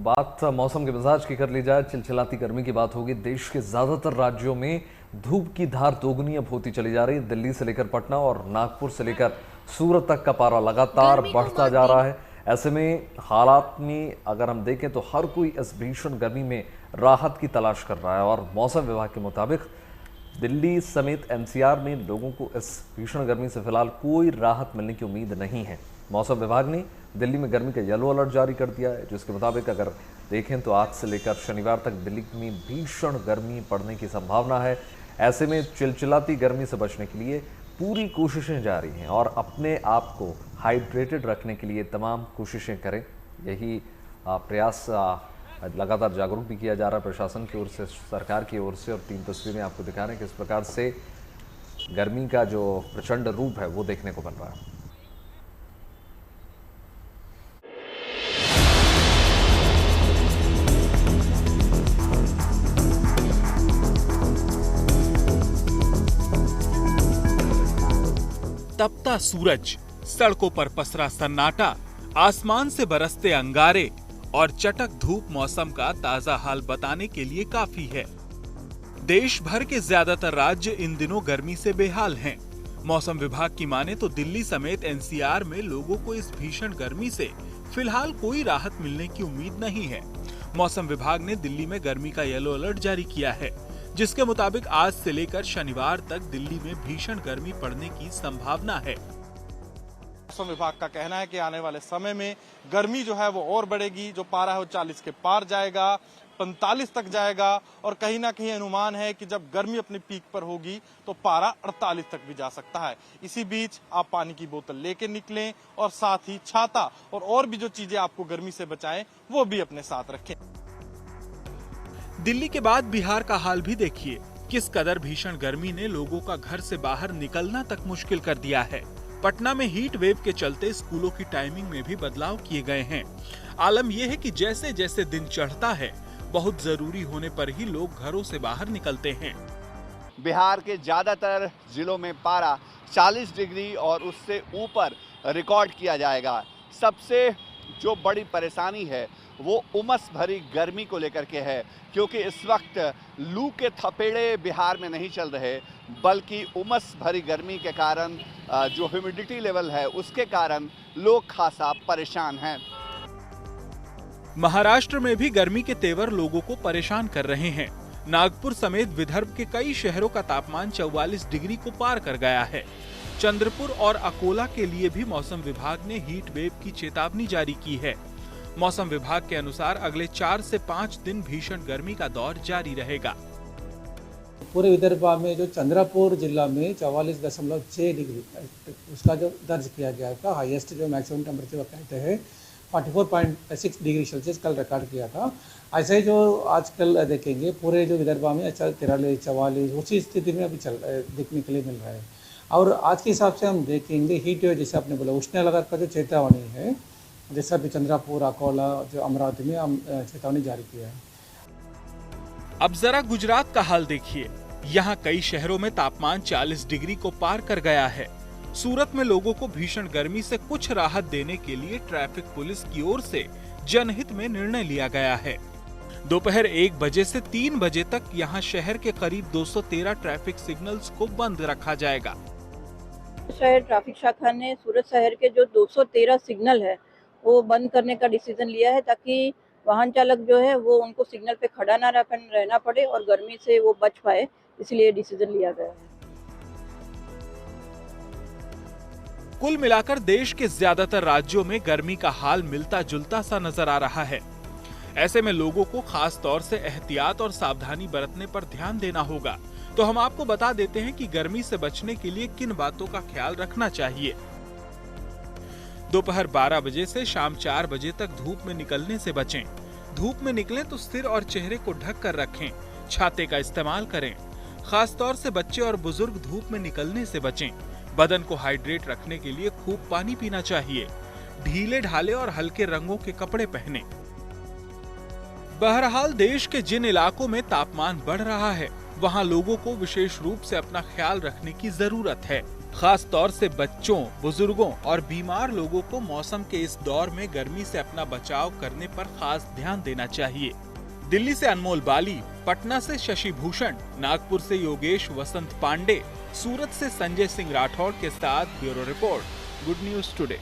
बात मौसम के मिजाज की कर ली जाए, चिलचिलाती गर्मी की बात होगी। देश के ज्यादातर राज्यों में धूप की धार दोगुनी अब होती चली जा रही है। दिल्ली से लेकर पटना और नागपुर से लेकर सूरत तक का पारा लगातार बढ़ता जा रहा है। ऐसे में हालात में अगर हम देखें तो हर कोई इस भीषण गर्मी में राहत की तलाश कर रहा है और मौसम विभाग के मुताबिक दिल्ली समेत एनसीआर में लोगों को इस भीषण गर्मी से फिलहाल कोई राहत मिलने की उम्मीद नहीं है। मौसम विभाग ने दिल्ली में गर्मी का येलो अलर्ट जारी कर दिया है, जिसके मुताबिक अगर देखें तो आज से लेकर शनिवार तक दिल्ली में भीषण गर्मी पड़ने की संभावना है। ऐसे में चिलचिलाती गर्मी से बचने के लिए पूरी कोशिशें जारी हैं और अपने आप को हाइड्रेटेड रखने के लिए तमाम कोशिशें करें। यही प्रयास लगातार जागरूक भी किया जा रहा है प्रशासन की ओर से, सरकार की ओर से। और 3 तस्वीरें आपको दिखा रहे हैं किस प्रकार से गर्मी का जो प्रचंड रूप है वो देखने को मिल रहा है। तपता सूरज, सड़कों पर पसरा सन्नाटा, आसमान से बरसते अंगारे और चटक धूप मौसम का ताजा हाल बताने के लिए काफी है। देश भर के ज्यादातर राज्य इन दिनों गर्मी से बेहाल हैं। मौसम विभाग की माने तो दिल्ली समेत एनसीआर में लोगों को इस भीषण गर्मी से फिलहाल कोई राहत मिलने की उम्मीद नहीं है। मौसम विभाग ने दिल्ली में गर्मी का येलो अलर्ट जारी किया है, जिसके मुताबिक आज से लेकर शनिवार तक दिल्ली में भीषण गर्मी पड़ने की संभावना है। मौसम विभाग का कहना है कि आने वाले समय में गर्मी जो है वो और बढ़ेगी। जो पारा है वो 40 के पार जाएगा, 45 तक जाएगा और कहीं ना कहीं अनुमान है कि जब गर्मी अपनी पीक पर होगी तो पारा 48 तक भी जा सकता है। इसी बीच आप पानी की बोतल लेके निकलें और साथ ही छाता और भी जो चीजें आपको गर्मी से बचाएं वो भी अपने साथ रखें। दिल्ली के बाद बिहार का हाल भी देखिए। किस कदर भीषण गर्मी ने लोगों का घर से बाहर निकलना तक मुश्किल कर दिया है। पटना में हीट वेव के चलते स्कूलों की टाइमिंग में भी बदलाव किए गए हैं। आलम यह है कि जैसे जैसे दिन चढ़ता है, बहुत जरूरी होने पर ही लोग घरों से बाहर निकलते हैं। बिहार के ज्यादातर जिलों में पारा 40 डिग्री और उससे ऊपर रिकॉर्ड किया जाएगा। सबसे जो बड़ी परेशानी है वो उमस भरी गर्मी को लेकर के है, क्योंकि इस वक्त लू के थपेड़े बिहार में नहीं चल रहे, बल्कि उमस भरी गर्मी के कारण जो ह्यूमिडिटी लेवल है उसके कारण लोग खासा परेशान हैं। महाराष्ट्र में भी गर्मी के तेवर लोगों को परेशान कर रहे हैं। नागपुर समेत विदर्भ के कई शहरों का तापमान 44 डिग्री को पार कर गया है। चंद्रपुर और अकोला के लिए भी मौसम विभाग ने हीट वेव की चेतावनी जारी की है। मौसम विभाग के अनुसार अगले 4 से 5 दिन भीषण गर्मी का दौर जारी रहेगा। पूरे विदर्भ में जो चंद्रपुर जिला में 44.6 डिग्री उसका जो दर्ज किया गया था, हाईएस्ट जो मैक्सिमम टेम्परेचर कहते हैं 44.6 डिग्री सेल्सियस कल रिकॉर्ड किया था। ऐसे ही जो आजकल देखेंगे पूरे जो विदर्भ में 43, 44 उसी स्थिति में अभी देखने के लिए मिल रहा है। और आज के हिसाब से हम देखेंगे हीट वेव, जैसे आपने बोला उष्ण लहर का जो चेतावनी है, जैसा भी चंद्रपुर, अकोला, जो अमरावती में हम चेतावनी जारी किया है। अब जरा गुजरात का हाल देखिए। यहाँ कई शहरों में तापमान 40 डिग्री को पार कर गया है। सूरत में लोगों को भीषण गर्मी से कुछ राहत देने के लिए ट्रैफिक पुलिस की ओर से जनहित में निर्णय लिया गया है। दोपहर 1 बजे से 3 बजे तक यहाँ शहर के करीब 213 ट्रैफिक सिग्नल्स को बंद रखा जाएगा। शहर ट्रैफिक शाखा ने सूरत शहर के जो 213 सिग्नल है वो बंद करने का डिसीजन लिया है, ताकि वाहन चालक जो है वो उनको सिग्नल पे खड़ा ना रहना पड़े और गर्मी से वो बच पाए, इसलिए डिसीजन लिया गया है। कुल मिलाकर देश के ज्यादातर राज्यों में गर्मी का हाल मिलता जुलता सा नजर आ रहा है। ऐसे में लोगों को खास तौर से एहतियात और सावधानी बरतने पर ध्यान देना होगा। तो हम आपको बता देते हैं कि गर्मी से बचने के लिए किन बातों का ख्याल रखना चाहिए। दोपहर 12 बजे से शाम 4 बजे तक धूप में निकलने से बचें। धूप में निकलें तो सिर और चेहरे को ढक कर रखें। छाते का इस्तेमाल करें। खास तौर से बच्चे और बुजुर्ग धूप में निकलने से बचें। बदन को हाइड्रेट रखने के लिए खूब पानी पीना चाहिए। ढीले ढाले और हल्के रंगों के कपड़े पहनें। बहरहाल देश के जिन इलाकों में तापमान बढ़ रहा है, वहां लोगों को विशेष रूप से अपना ख्याल रखने की जरूरत है। खास तौर से बच्चों, बुजुर्गों और बीमार लोगों को मौसम के इस दौर में गर्मी से अपना बचाव करने पर खास ध्यान देना चाहिए। दिल्ली से अनमोल बाली, पटना से शशि भूषण, नागपुर से योगेश वसंत पांडे, सूरत से संजय सिंह राठौड़ के साथ bureau report, good news today.